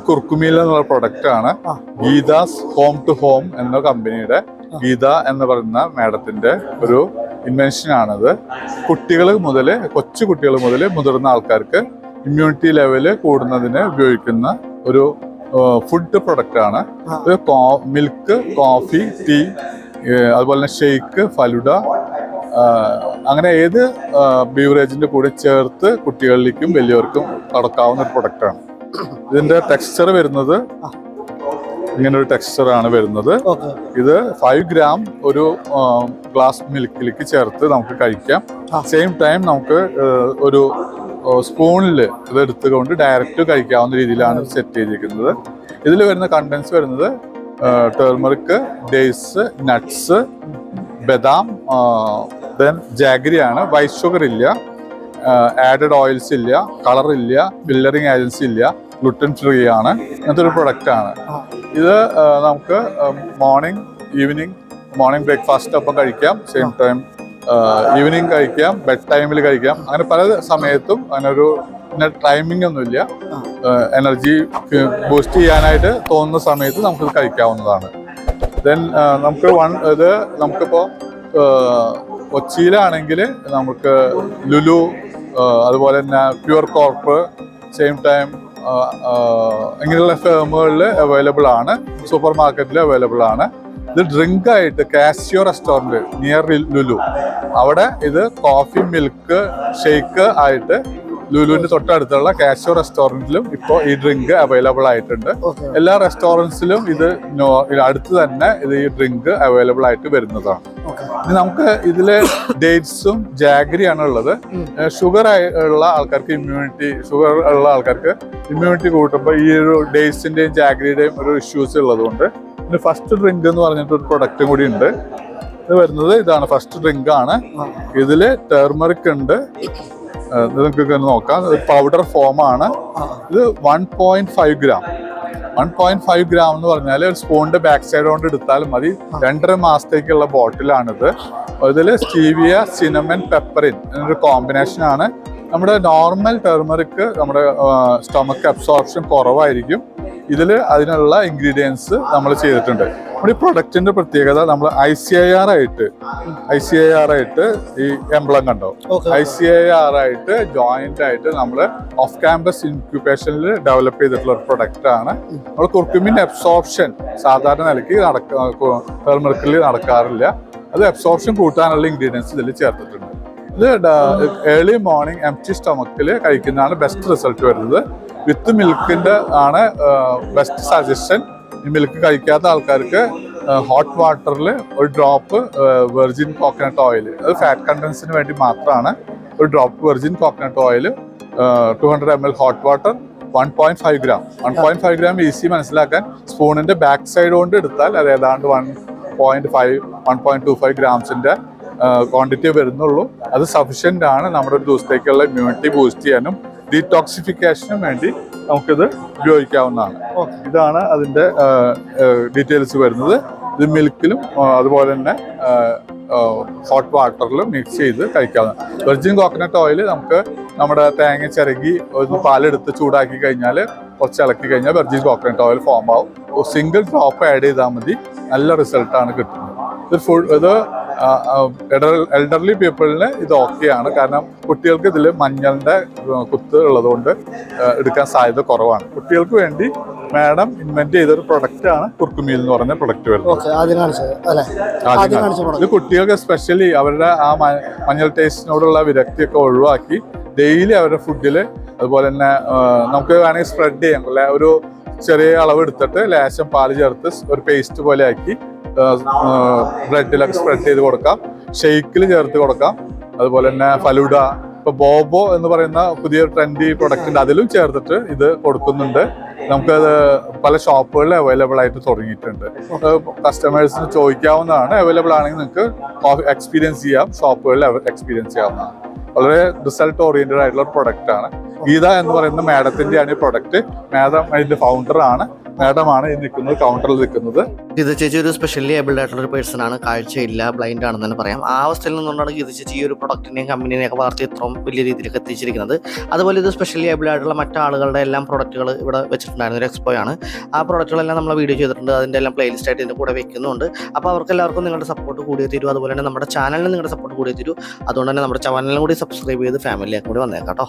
കുർക്കുമിയിൽ എന്നുള്ള പ്രൊഡക്റ്റ് ആണ്. Geetha's home to home എന്ന കമ്പനിയുടെ ഗീത എന്ന് പറയുന്ന മാഡത്തിന്റെ ഒരു ഇൻവെൻഷൻ ആണത്. കുട്ടികൾ മുതൽ കൊച്ചു കുട്ടികൾ മുതൽ മുതിർന്ന ആൾക്കാർക്ക് ഇമ്മ്യൂണിറ്റി ലെവല് കൂടുന്നതിന് ഉപയോഗിക്കുന്ന ഒരു ഫുഡ് പ്രൊഡക്റ്റ് ആണ്. മിൽക്ക്, കോഫി, ടീ, അതുപോലെ തന്നെ ഷെയ്ക്ക്, ഫലുഡ, അങ്ങനെ ഏത് ബീവറേജിന്റെ കൂടെ ചേർത്ത് കുട്ടികളിലേക്കും വലിയവർക്കും കടക്കാവുന്ന ഒരു പ്രൊഡക്റ്റാണ്. ഇതിന്റെ ടെക്സ്ചർ വരുന്നത് ഇങ്ങനെ ഒരു ടെക്സ്ചർ ആണ് വരുന്നത്. ഇത് 5 ഗ്രാം ഒരു ഗ്ലാസ് മിൽക്കിലേക്ക് ചേർത്ത് നമുക്ക് കഴിക്കാം. സെയിം ടൈം നമുക്ക് ഒരു സ്പൂണിൽ ഇത് എടുത്തുകൊണ്ട് ഡയറക്റ്റ് കഴിക്കാവുന്ന രീതിയിലാണ് സെറ്റ് ചെയ്തിരിക്കുന്നത്. ഇതിൽ വരുന്ന കണ്ടൻസ് വരുന്നത് ടേർമറിക്, ഡേറ്റ്സ്, നട്ട്സ്, ബദാം, ദെൻ ജാഗ്രിയാണ്. വൈറ്റ് ഷുഗർ ഇല്ല, ആഡഡ് ഓയിൽസ് ഇല്ല, കളർ ഇല്ല, ഫില്ലറിങ് ഏജൻസി ഇല്ല, ഗ്ലൂട്ടൻ ഫ്രീ ആണ്. അങ്ങനത്തെ ഒരു പ്രൊഡക്റ്റ് ആണ് ഇത്. നമുക്ക് മോർണിംഗ് ബ്രേക്ക്ഫാസ്റ്റ് ഒപ്പം കഴിക്കാം, സെയിം ടൈം ഈവനിങ് കഴിക്കാം, ബെഡ് ടൈമിൽ കഴിക്കാം. അങ്ങനെ പല സമയത്തും അങ്ങനെ ഒരു ടൈമിംഗ് ഒന്നുമില്ല. എനർജി ബൂസ്റ്റ് ചെയ്യാനായിട്ട് തോന്നുന്ന സമയത്ത് നമുക്കിത് കഴിക്കാവുന്നതാണ്. ദെൻ നമുക്കിപ്പോൾ കൊച്ചിയിലാണെങ്കിൽ നമുക്ക് ലുലു, അതുപോലെ തന്നെ പ്യുവർ കോർപ്പ്, സെയിം ടൈം ഇങ്ങനെയുള്ള ഫേമുകളിൽ അവൈലബിൾ ആണ്, സൂപ്പർ മാർക്കറ്റിൽ അവൈലബിൾ ആണ്. ഇത് ഡ്രിങ്ക് ആയിട്ട് കാസിയോ റെസ്റ്റോറൻറ്റ് നിയർ ലുലു, അവിടെ ഇത് കോഫി, മിൽക്ക്, ഷെയ്ക്ക് ആയിട്ട് ലുലുവിന്റെ തൊട്ടടുത്തുള്ള കാസിയോ റെസ്റ്റോറൻറ്റിലും ഇപ്പോൾ ഈ ഡ്രിങ്ക് അവൈലബിൾ ആയിട്ടുണ്ട്. എല്ലാ റെസ്റ്റോറൻറ്റ്സിലും ഇത് അടുത്ത് തന്നെ ഇത് ഈ ഡ്രിങ്ക് അവൈലബിൾ ആയിട്ട് വരുന്നതാണ്. നമുക്ക് ഇതില് ഡേറ്റ്സും ജാഗ്രിയാണ് ഉള്ളത്. ഷുഗർ ഉള്ള ആൾക്കാർക്ക് ഷുഗർ ഉള്ള ആൾക്കാർക്ക് ഇമ്മ്യൂണിറ്റി കൂട്ടുമ്പോൾ ഈ ഒരു ഡേറ്റ്സിന്റെയും ജാഗ്രിയുടെയും ഒരു ഇഷ്യൂസ് ഉള്ളതുകൊണ്ട് ഇതിന് ഫസ്റ്റ് ഡ്രിങ്ക് എന്ന് പറഞ്ഞിട്ട് ഒരു പ്രൊഡക്റ്റും കൂടി ഉണ്ട്. ഇത് വരുന്നത് ഇതാണ്, ഫസ്റ്റ് ഡ്രിങ്ക് ആണ്. ഇതില് ടേർമറിക് ഉണ്ട്, നിങ്ങൾക്ക് നോക്കാം. പൗഡർ ഫോം ആണ്. ഇത് 1.5 ഗ്രാം. 1.5 ഗ്രാം എന്ന് പറഞ്ഞാൽ ഒരു സ്പൂണിന്റെ ബാക്ക് സൈഡ് കൊണ്ട് എടുത്താൽ മതി. 2.5 മാസത്തേക്കുള്ള ബോട്ടിലാണിത്. ഇതിൽ സ്റ്റീവിയ, സിനമൻ, പെപ്പറിൻ എന്നൊരു കോമ്പിനേഷൻ ആണ്. നമ്മുടെ നോർമൽ ടേർമറിക് നമ്മുടെ സ്റ്റൊമക്ക് അബ്സോർപ്ഷൻ കുറവായിരിക്കും. ഇതിൽ അതിനുള്ള ഇൻഗ്രീഡിയൻസ് നമ്മൾ ചെയ്തിട്ടുണ്ട്. നമ്മുടെ ഈ പ്രൊഡക്റ്റിന്റെ പ്രത്യേകത, നമ്മൾ ICAR ആയിട്ട് ഈ എംബ്ലം കണ്ടോ, ICAR ആയിട്ട് ജോയിന്റ് ആയിട്ട് നമ്മൾ ഓഫ് ക്യാമ്പസ് ഇൻക്യുബേഷനിൽ ഡെവലപ്പ് ചെയ്തിട്ടുള്ള ഒരു പ്രൊഡക്റ്റ് ആണ്. നമ്മൾ കുർക്കുമിൻ അബ്സോർപ്ഷൻ സാധാരണ നിലയ്ക്ക് ടേർമറിക്കിൽ നടക്കാറില്ല. അത് അബ്സോർപ്ഷൻ കൂട്ടാനുള്ള ഇൻഗ്രീഡിയൻസ് ഇതിൽ ചേർത്തിട്ടുണ്ട്. ഇത് ഏർലി മോർണിംഗ് എംപ്റ്റി സ്റ്റൊമക്കിൽ കഴിക്കുന്നതാണ് ബെസ്റ്റ് റിസൾട്ട് വരുന്നത്. വിത്ത് മിൽക്കിന്റെ ആണ് ബെസ്റ്റ് സജഷൻ. ഈ മിൽക്ക് കഴിക്കാത്ത ആൾക്കാർക്ക് ഹോട്ട് വാട്ടറിൽ ഒരു ഡ്രോപ്പ് വെർജിൻ കോക്കനട്ട് ഓയിൽ, അത് ഫാറ്റ് കണ്ടൻസിന് വേണ്ടി മാത്രമാണ്. ഒരു drop virgin coconut oil, 200 ml hot water, 1.5 gram. 1.5 gram easy മനസ്സിലാക്കാൻ സ്പൂണിന്റെ ബാക്ക് സൈഡ് കൊണ്ട് എടുത്താൽ അത് ഏതാണ്ട് 1.25 ഗ്രാംസിന്റെ ക്വാണ്ടിറ്റി വരുന്നുള്ളൂ. അത് സഫിഷ്യൻ്റ് ആണ് നമ്മുടെ ഒരു ദിവസത്തേക്കുള്ള ഇമ്മ്യൂണിറ്റി ബൂസ്റ്റ് ചെയ്യാനും ഡീടോക്സിഫിക്കേഷനും വേണ്ടി നമുക്കിത് ഉപയോഗിക്കാവുന്നതാണ്. ഇതാണ് അതിൻ്റെ ഡീറ്റെയിൽസ് വരുന്നത്. ഇത് മിൽക്കിലും അതുപോലെ തന്നെ ഹോട്ട് വാട്ടറിലും മിക്സ് ചെയ്ത് കഴിക്കാവുന്ന. വെർജിൻ കോക്കനട്ട് ഓയിൽ നമുക്ക് നമ്മുടെ തേങ്ങ ചിരകി ഒന്ന് പാലെടുത്ത് ചൂടാക്കി കഴിഞ്ഞാൽ കുറച്ച് ഇളക്കി കഴിഞ്ഞാൽ വെർജിൻ കോക്കനട്ട് ഓയിൽ ഫോം ആവും. സിംഗിൾ ഡ്രോപ്പ് ആഡ് ചെയ്താൽ മതി, നല്ല റിസൾട്ടാണ് കിട്ടുന്നത്. ഇത് എൽഡർലി പീപ്പിളിന് ഇത് ഓക്കെയാണ്. കാരണം കുട്ടികൾക്ക് ഇതിൽ മഞ്ഞളിന്റെ കുത്ത് ഉള്ളതുകൊണ്ട് എടുക്കാൻ സാധ്യത കുറവാണ്. കുട്ടികൾക്ക് വേണ്ടി മാഡം ഇൻവെന്റ് ചെയ്തൊരു പ്രൊഡക്റ്റ് ആണ് കുർക്കുമിൽ എന്ന് പറഞ്ഞ പ്രൊഡക്റ്റ് വരുന്നത്. ഇത് കുട്ടികൾക്ക് സ്പെഷ്യലി അവരുടെ ആ മഞ്ഞൾ ടേസ്റ്റിനോടുള്ള വിരക്തിയൊക്കെ ഒഴിവാക്കി ഡെയിലി അവരുടെ ഫുഡിൽ, അതുപോലെ തന്നെ നമുക്ക് വേണമെങ്കിൽ സ്പ്രെഡ് ചെയ്യാം. ഒരു ചെറിയ അളവ് എടുത്തിട്ട് ലേശം പാല് ചേർത്ത് ഒരു പേസ്റ്റ് പോലെ ആക്കി ബ്രെഡിലൊക്കെ സ്പ്രെഡ് ചെയ്ത് കൊടുക്കാം, ഷെയ്ക്കിൽ ചേർത്ത് കൊടുക്കാം. അതുപോലെ തന്നെ ഫലൂഡ, ഇപ്പൊ ബോബോ എന്ന് പറയുന്ന പുതിയ ട്രെൻഡി പ്രൊഡക്റ്റ് ഉണ്ട്, അതിലും ചേർത്തിട്ട് ഇത് കൊടുക്കുന്നുണ്ട്. നമുക്കത് പല ഷോപ്പുകളിൽ അവൈലബിൾ ആയിട്ട് തുടങ്ങിയിട്ടുണ്ട്. കസ്റ്റമേഴ്സിന് ചോദിക്കാവുന്നതാണ്. അവൈലബിൾ ആണെങ്കിൽ നിങ്ങൾക്ക് എക്സ്പീരിയൻസ് ചെയ്യാം, ഷോപ്പുകളിൽ എക്സ്പീരിയൻസ് ചെയ്യാവുന്നതാണ്. വളരെ റിസൾട്ട് ഓറിയന്റഡ് ആയിട്ടുള്ള ഒരു പ്രൊഡക്റ്റ് ആണ്. ഗീത എന്ന് പറയുന്ന മാഡത്തിൻ്റെയാണ് ഈ പ്രൊഡക്റ്റ്. മാഡം അതിൻ്റെ ഫൗണ്ടറാണ്. മാഡമാണ് ഈ നിൽക്കുന്നത്, കൗണ്ടറിൽ നിൽക്കുന്നത്. ഗീത ചേച്ചി ഒരു സ്പെഷ്യലി ഏബിൾഡ് ആയിട്ടുള്ള ഒരു പേഴ്സൺ ആണ്, കാഴ്ചയില്ല, ബ്ലൈൻഡ് ആണെന്ന് തന്നെ പറയാം. ആ അവസ്ഥയിൽ നിന്നുകൊണ്ടാണ് ഗീത ചേച്ചി ഈ ഒരു പ്രൊഡക്റ്റിനെയും കമ്പനിനെയും ഒക്കെ വളർത്തി ഇത്രയും വലിയ രീതിയിലേക്ക് എത്തിച്ചിരിക്കുന്നത്. അതുപോലെ ഇത് സ്പെഷ്യലി ഏബിൾഡ് ആയിട്ടുള്ള മറ്റാളുകളുടെ എല്ലാം പ്രൊഡക്റ്റുകൾ ഇവിടെ വെച്ചിട്ടുണ്ടായിരുന്ന ഒരു എക്സ്പോ ആണ്. ആ പ്രൊഡക്റ്റുകളെല്ലാം നമ്മൾ വീഡിയോ ചെയ്തിട്ടുണ്ട്, അതിൻ്റെ എല്ലാം പ്ലേലിസ്റ്റ് ആയിട്ട് ഇതിൻ്റെ കൂടെ വെക്കുന്നുണ്ട്. അപ്പോൾ അവർക്ക് എല്ലാവർക്കും നിങ്ങളുടെ സപ്പോർട്ട് കൂടിയേ തീരൂ. അതുപോലെ തന്നെ നമ്മുടെ ചാനലിന് നിങ്ങളുടെ സപ്പോർട്ട് കൂടിയേ തീരൂ. അതുകൊണ്ട് തന്നെ നമ്മുടെ ചാനലിനും കൂടി സബ്സ്ക്രൈബ് ചെയ്ത് ഫാമിലിയിലേക്ക് കൂടി വന്നേക്കാം കേട്ടോ.